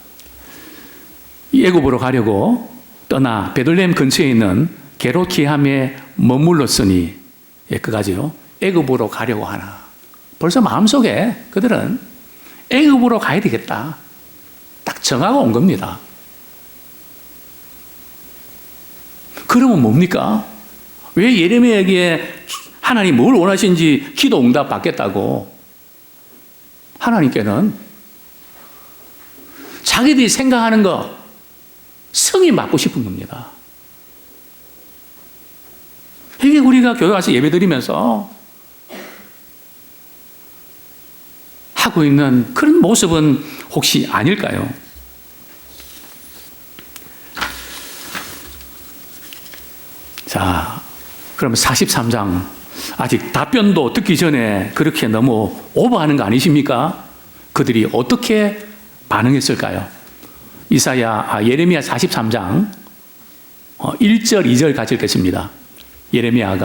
[SPEAKER 1] 애굽으로 가려고 떠나 베들레헴 근처에 있는 게롯기함에 머물렀으니, 그가지요. 애굽으로 가려고 하나. 벌써 마음속에 그들은 애굽으로 가야 되겠다. 딱 정하고 온 겁니다. 그러면 뭡니까? 왜 예레미야에게 하나님 뭘 원하시는지 기도 응답 받겠다고? 하나님께는 자기들이 생각하는 거 승인 받고 싶은 겁니다. 이게 우리가 교회 와서 예배 드리면서 하고 있는 그런 모습은 혹시 아닐까요? 자, 그럼 43장 아직 답변도 듣기 전에 그렇게 너무 오버하는 거 아니십니까? 그들이 어떻게 반응했을까요? 예레미야 43장 1절 2절 같이 읽겠습니다. 예레미야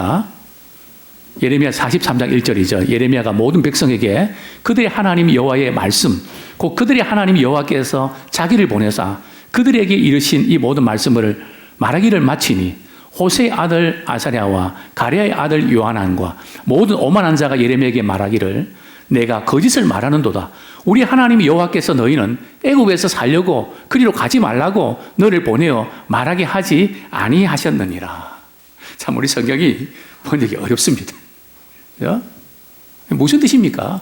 [SPEAKER 1] 43장 1절 2절 예레미야가 모든 백성에게 그들의 하나님 여호와의 말씀, 곧 그들의 하나님 여호와께서 자기를 보내사 그들에게 이르신 이 모든 말씀을 말하기를 마치니 호세의 아들 아사랴와 가랴의 아들 요하난과 모든 오만한 자가 예레미야에게 말하기를 내가 거짓을 말하는도다. 우리 하나님 여호와께서 너희는 애굽에서 살려고 그리로 가지 말라고 너를 보내어 말하게 하지 아니하셨느니라. 참 우리 성경이 번역이 어렵습니다. 무슨 뜻입니까?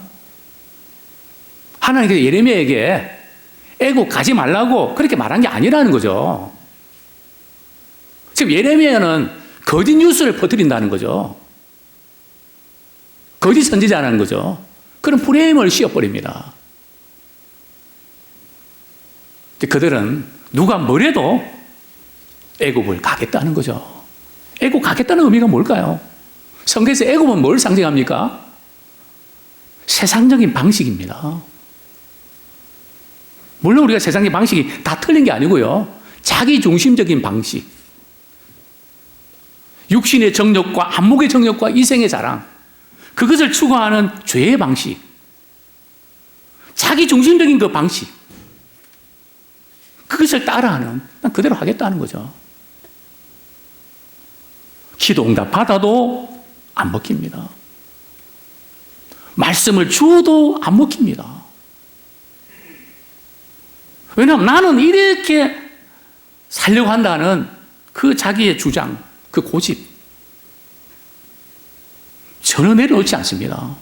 [SPEAKER 1] 하나님께서 예레미야에게 애굽 가지 말라고 그렇게 말한 게 아니라는 거죠. 지금 예레미야는 거짓 뉴스를 퍼뜨린다는 거죠. 거짓 선지자라는 거죠. 그런 프레임을 씌워버립니다. 그들은 누가 뭐래도 애굽을 가겠다는 거죠. 애굽 가겠다는 의미가 뭘까요? 성경에서 애굽은 뭘 상징합니까? 세상적인 방식입니다. 물론 우리가 세상의 방식이 다 틀린 게 아니고요. 자기 중심적인 방식. 육신의 정욕과 안목의 정욕과 이생의 자랑. 그것을 추구하는 죄의 방식. 자기 중심적인 그 방식. 그것을 따라하는, 그대로 하겠다는 거죠. 기도 응답 받아도 안 먹힙니다. 말씀을 주어도 안 먹힙니다. 왜냐하면 나는 이렇게 살려고 한다는 그 자기의 주장, 그 고집. 전혀 내려놓지 않습니다.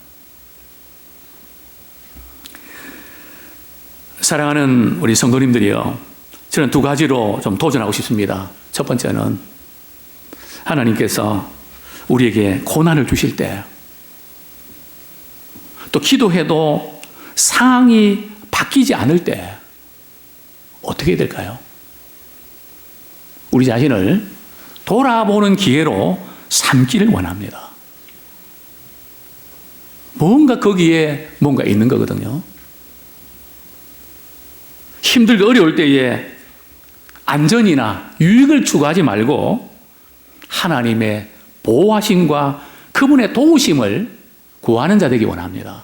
[SPEAKER 1] 사랑하는 우리 성도님들이요. 저는 두 가지로 좀 도전하고 싶습니다. 첫 번째는 하나님께서 우리에게 고난을 주실 때 또 기도해도 상황이 바뀌지 않을 때 어떻게 해야 될까요? 우리 자신을 돌아보는 기회로 삼기를 원합니다. 뭔가 거기에 뭔가 있는 거거든요. 힘들고 어려울 때에 안전이나 유익을 추구하지 말고 하나님의 보호하심과 그분의 도우심을 구하는 자 되기 원합니다.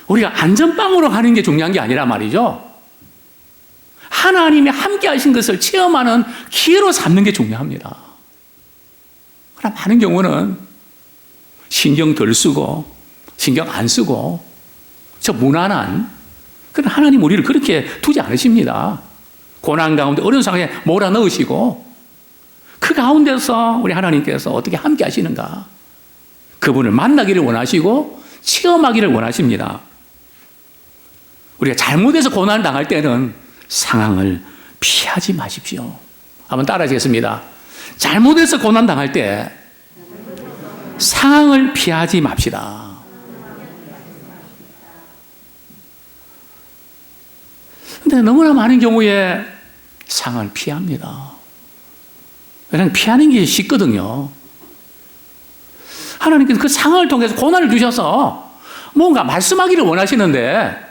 [SPEAKER 1] 우리가 안전빵으로 가는 게 중요한 게 아니라 말이죠. 하나님이 함께 하신 것을 체험하는 기회로 삼는 게 중요합니다. 그러나 많은 경우는 신경 덜 쓰고 신경 안 쓰고 저 무난한 그런 하나님 우리를 그렇게 두지 않으십니다. 고난 가운데 어려운 상황에 몰아넣으시고 그 가운데서 우리 하나님께서 어떻게 함께 하시는가 그분을 만나기를 원하시고 체험하기를 원하십니다. 우리가 잘못해서 고난을 당할 때는 상황을 피하지 마십시오. 한번 따라하시겠습니다. 잘못해서 고난당할 때 상황을 피하지 맙시다. 근데 너무나 많은 경우에 상황을 피합니다. 왜냐하면 피하는 게 쉽거든요. 하나님께서 그 상황을 통해서 고난을 주셔서 뭔가 말씀하기를 원하시는데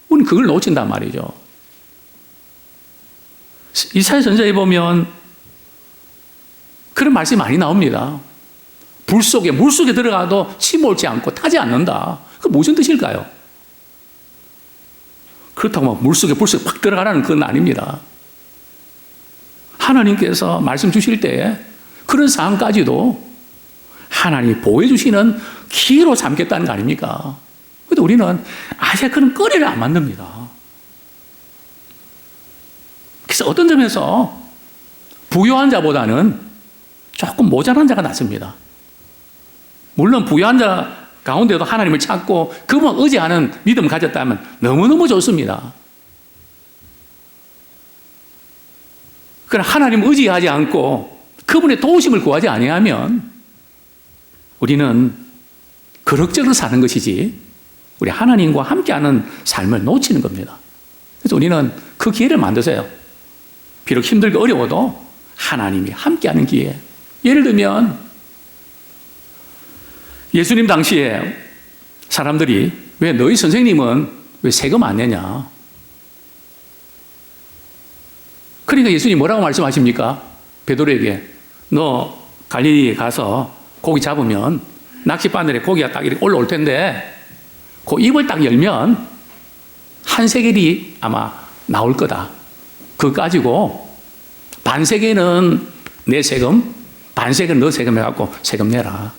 [SPEAKER 1] 우리는 그걸 놓친단 말이죠. 이사야 선지자에 보면 그런 말씀이 많이 나옵니다. 불 속에, 물 속에 들어가도 침몰치 않고 타지 않는다. 그 무슨 뜻일까요? 그렇다고 물 속에 팍 들어가라는 그건 아닙니다. 하나님께서 말씀 주실 때에 그런 상황까지도 하나님이 보호해 주시는 기회로 삼겠다는 거 아닙니까? 그런데 우리는 아예 그런 거리를 안 만듭니다. 그래서 어떤 점에서 부유한 자보다는 조금 모자란 자가 낫습니다. 물론 부유한 자 가운데도 하나님을 찾고 그분 의지하는 믿음을 가졌다면 너무너무 좋습니다. 그러나 하나님을 의지하지 않고 그분의 도우심을 구하지 아니하면 우리는 그럭저럭 사는 것이지 우리 하나님과 함께하는 삶을 놓치는 겁니다. 그래서 우리는 그 기회를 만드세요. 비록 힘들고 어려워도 하나님이 함께하는 기회. 예를 들면 예수님 당시에 사람들이 왜 너희 선생님은 왜 세금 안 내냐? 그러니까 예수님 뭐라고 말씀하십니까? 베드로에게 너 갈릴리에 가서 고기 잡으면 낚싯바늘에 고기가 딱 이렇게 올라올 텐데 그 입을 딱 열면 한 세겔이 아마 나올 거다. 그거 가지고 반 세겔은 내 세금, 반 세겔은 너 세금 해갖고 세금 내라.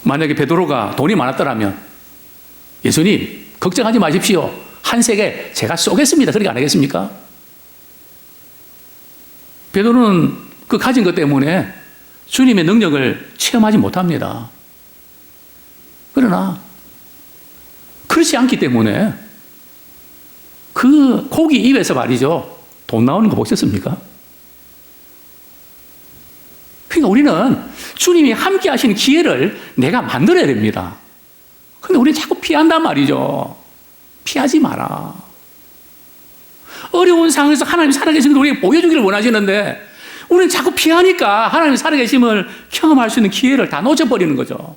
[SPEAKER 1] 만약에 베드로가 돈이 많았더라면 예수님 걱정하지 마십시오. 한 세겔 제가 쏘겠습니다. 그렇게 안 하겠습니까? 베드로는 그 가진 것 때문에 주님의 능력을 체험하지 못합니다. 그러나 그렇지 않기 때문에 그 고기 입에서 말이죠. 돈 나오는 거 보셨습니까? 그러니까 우리는 주님이 함께 하시는 기회를 내가 만들어야 됩니다. 근데 우리는 자꾸 피한단 말이죠. 피하지 마라. 어려운 상황에서 하나님 살아계신 걸 우리에게 보여주기를 원하시는데 우리는 자꾸 피하니까 하나님 살아계심을 경험할 수 있는 기회를 다 놓쳐버리는 거죠.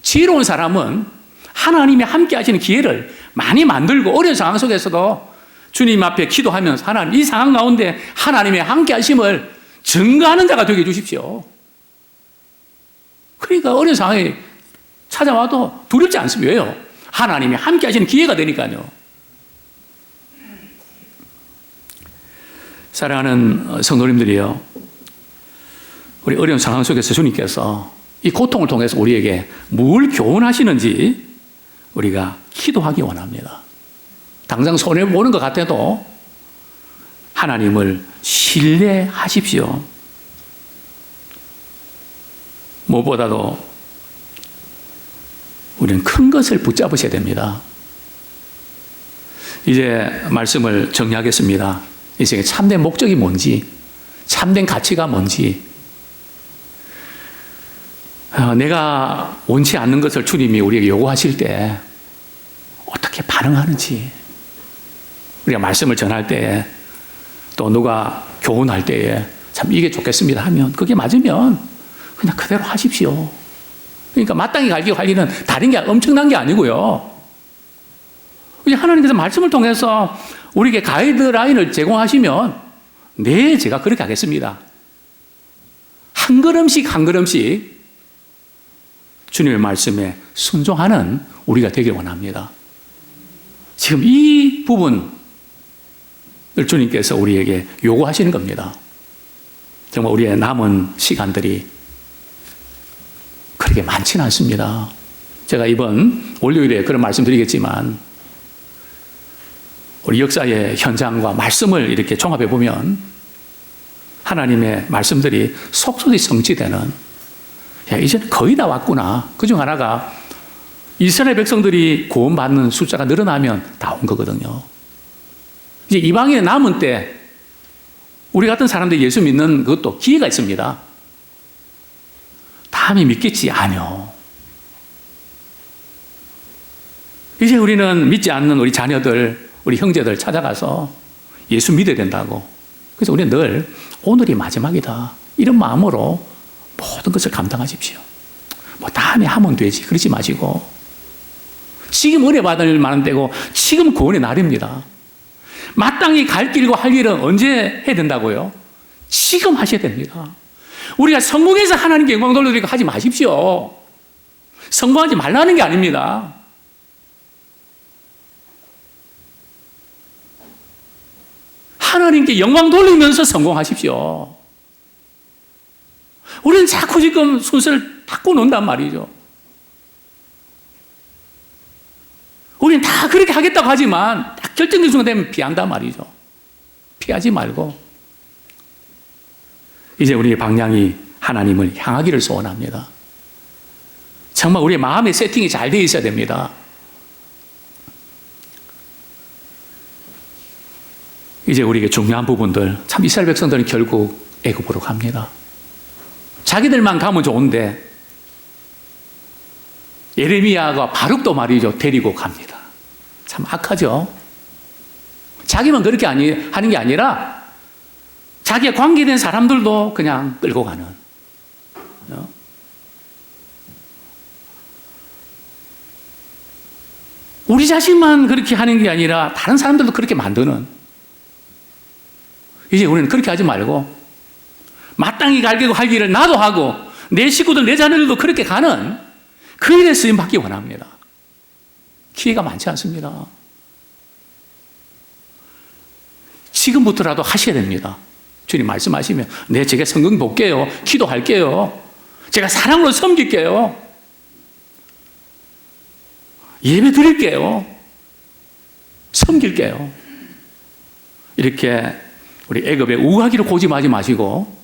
[SPEAKER 1] 지혜로운 사람은 하나님이 함께 하시는 기회를 많이 만들고 어려운 상황 속에서도 주님 앞에 기도하면서 하나님 이 상황 가운데 하나님의 함께 하심을 증거하는 자가 되게 해주십시오. 그러니까 어려운 상황이 찾아와도 두렵지 않습니다. 왜요? 하나님이 함께 하시는 기회가 되니까요. 사랑하는 성도님들이요. 우리 어려운 상황 속에서 주님께서 이 고통을 통해서 우리에게 뭘 교훈하시는지 우리가 기도하기 원합니다. 당장 손해보는 것 같아도 하나님을 신뢰하십시오. 무엇보다도 우리는 큰 것을 붙잡으셔야 됩니다. 이제 말씀을 정리하겠습니다. 인생의 참된 목적이 뭔지, 참된 가치가 뭔지, 내가 원치 않는 것을 주님이 우리에게 요구하실 때 어떻게 반응하는지, 우리가 말씀을 전할 때에 또 누가 교훈할 때에 참 이게 좋겠습니다 하면 그게 맞으면 그냥 그대로 하십시오. 그러니까 마땅히 갈 길은 다른 게 엄청난 게 아니고요. 그냥 하나님께서 말씀을 통해서 우리에게 가이드라인을 제공하시면 네, 제가 그렇게 하겠습니다. 한 걸음씩 한 걸음씩 주님의 말씀에 순종하는 우리가 되길 원합니다. 지금 이 부분을 주님께서 우리에게 요구하시는 겁니다. 정말 우리의 남은 시간들이 그렇게 많지는 않습니다. 제가 이번 월요일에 그런 말씀 드리겠지만 우리 역사의 현장과 말씀을 이렇게 종합해 보면 하나님의 말씀들이 속속이 성취되는, 야, 이제 거의 다 왔구나. 그중 하나가 이스라엘 백성들이 구원받는 숫자가 늘어나면 다 온 거거든요. 이제 이방인의 남은 때 우리 같은 사람들이 예수 믿는 그것도 기회가 있습니다. 다음에 믿겠지? 아니요. 이제 우리는 믿지 않는 우리 자녀들, 우리 형제들 찾아가서 예수 믿어야 된다고. 그래서 우리는 늘 오늘이 마지막이다, 이런 마음으로 모든 것을 감당하십시오. 뭐 다음에 하면 되지, 그러지 마시고 지금 은혜 받을 만한 때고 지금 구원의 날입니다. 마땅히 갈 길과 할 일은 언제 해야 된다고요? 지금 하셔야 됩니다. 우리가 성공해서 하나님께 영광 돌려드리고 하지 마십시오. 성공하지 말라는 게 아닙니다. 하나님께 영광 돌리면서 성공하십시오. 우리는 자꾸 지금 순서를 바꿔 놓는단 말이죠. 우리는 다 그렇게 하겠다고 하지만 딱 결정된 순간 되면 피한단 말이죠. 피하지 말고 이제 우리의 방향이 하나님을 향하기를 소원합니다. 정말 우리의 마음의 세팅이 잘 되어 있어야 됩니다. 이제 우리에게 중요한 부분들, 참 이스라엘 백성들은 결국 애굽으로 갑니다. 자기들만 가면 좋은데 예레미야가 바룩도 말이죠, 데리고 갑니다. 참 악하죠. 자기만 그렇게 하는 게 아니라 자기와 관계된 사람들도 그냥 끌고 가는. 우리 자신만 그렇게 하는 게 아니라 다른 사람들도 그렇게 만드는. 이제 우리는 그렇게 하지 말고 마땅히 갈기고 할 일을 나도 하고 내 식구들, 내 자녀들도 그렇게 가는 그 일에 쓰임 받기 원합니다. 기회가 많지 않습니다. 지금부터라도 하셔야 됩니다. 주님 말씀하시면 네, 제가 성경 볼게요, 기도할게요, 제가 사랑으로 섬길게요, 예배 드릴게요, 섬길게요. 이렇게 우리 애굽에 우하기로 고집하지 마시고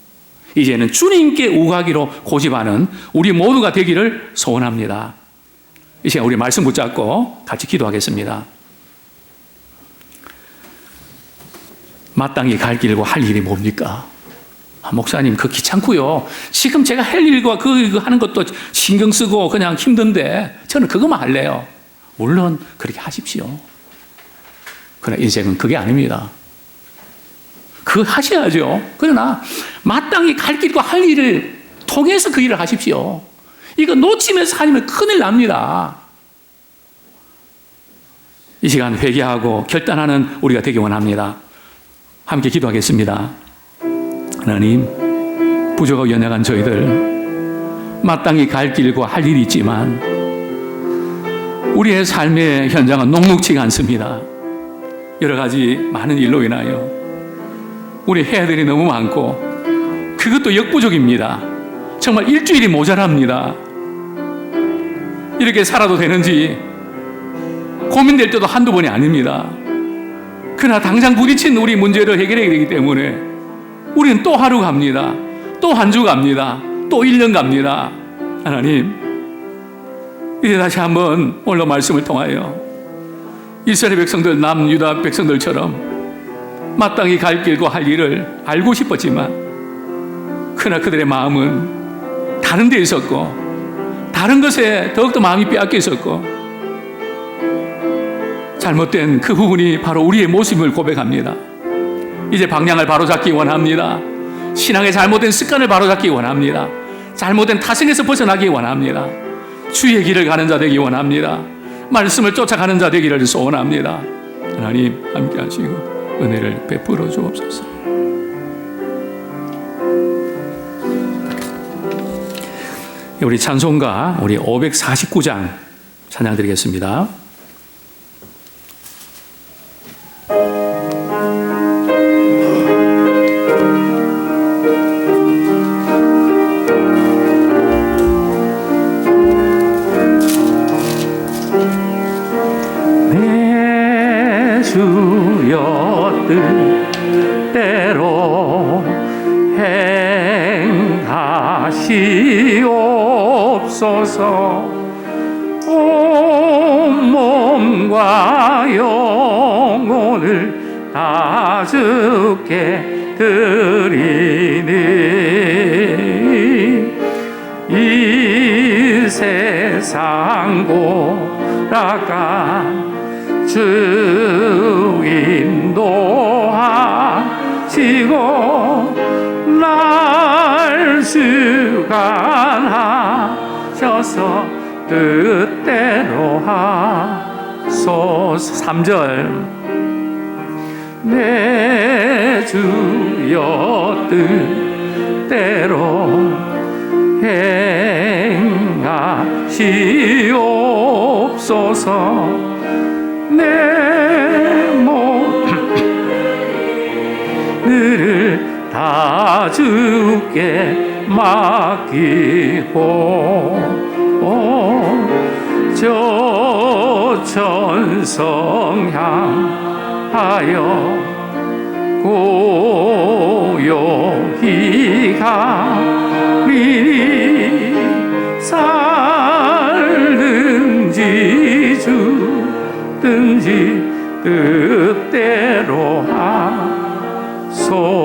[SPEAKER 1] 이제는 주님께 우하기로 고집하는 우리 모두가 되기를 소원합니다. 이 시간 우리 말씀 붙잡고 같이 기도하겠습니다. 마땅히 갈 길과 할 일이 뭡니까? 목사님, 그 귀찮고요. 지금 제가 할 일과 그거 하는 것도 신경 쓰고 그냥 힘든데 저는 그것만 할래요. 물론 그렇게 하십시오. 그러나 인생은 그게 아닙니다. 그거 하셔야죠. 그러나 마땅히 갈 길과 할 일을 통해서 그 일을 하십시오. 이거 놓치면서 하면 큰일 납니다. 이 시간 회개하고 결단하는 우리가 되기 원합니다. 함께 기도하겠습니다. 하나님, 부족하고 연약한 저희들 마땅히 갈 길과 할 일이 있지만 우리의 삶의 현장은 녹록지가 않습니다. 여러 가지 많은 일로 인하여 우리 해야 될 일이 너무 많고 그것도 역부족입니다. 정말 일주일이 모자랍니다. 이렇게 살아도 되는지 고민될 때도 한두 번이 아닙니다. 그러나 당장 부딪힌 우리 문제를 해결해야 되기 때문에 우리는 또 하루 갑니다. 또 한 주 갑니다. 또 1년 갑니다. 하나님, 이제 다시 한번 오늘 말씀을 통하여 이스라엘 백성들, 남유다 백성들처럼 마땅히 갈 길과 할 일을 알고 싶었지만 그러나 그들의 마음은 다른 데 있었고 다른 것에 더욱더 마음이 빼앗겨 있었고 잘못된 그 부분이 바로 우리의 모습을 고백합니다. 이제 방향을 바로잡기 원합니다. 신앙의 잘못된 습관을 바로잡기 원합니다. 잘못된 타성에서 벗어나기 원합니다. 주의 길을 가는 자 되기 원합니다. 말씀을 쫓아가는 자 되기를 소원합니다. 하나님 함께 하시고 은혜를 베풀어 주옵소서. 우리 찬송가 우리 549장 찬양 드리겠습니다. 주여 뜻대로 행하시옵소서. 나 영혼을 다 주께 드리니 이 세상 고락한 주 인도하시고 날 주관하셔서 뜻대로 하소서. 3절 내 주여 뜻대로 행하시옵소서. 내 몸을 다 주께 맡기고 저 천성 향하여 고요히 가리니 살든지 죽든지 뜻대로 하소서.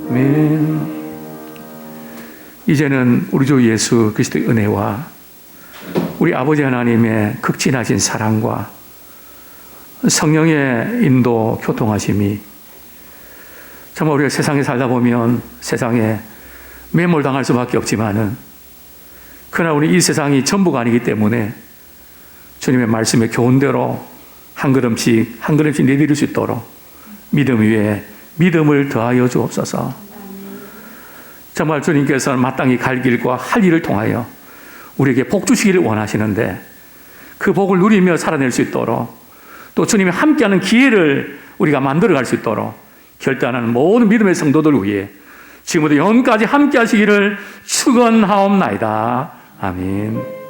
[SPEAKER 1] 아멘. 이제는 우리 주 예수 그리스도의 은혜와 우리 아버지 하나님의 극진하신 사랑과 성령의 인도 교통하심이 정말 우리가 세상에 살다 보면 세상에 매몰당할 수밖에 없지만은 그러나 우리 이 세상이 전부가 아니기 때문에 주님의 말씀의 교훈대로 한 걸음씩 한 걸음씩 내디딜 수 있도록 믿음 위에 믿음을 더하여 주옵소서. 정말 주님께서는 마땅히 갈 길과 할 일을 통하여 우리에게 복 주시기를 원하시는데 그 복을 누리며 살아낼 수 있도록 또 주님이 함께하는 기회를 우리가 만들어갈 수 있도록 결단하는 모든 믿음의 성도들 위해 지금부터 영원까지 함께 하시기를 축원하옵나이다. 아멘.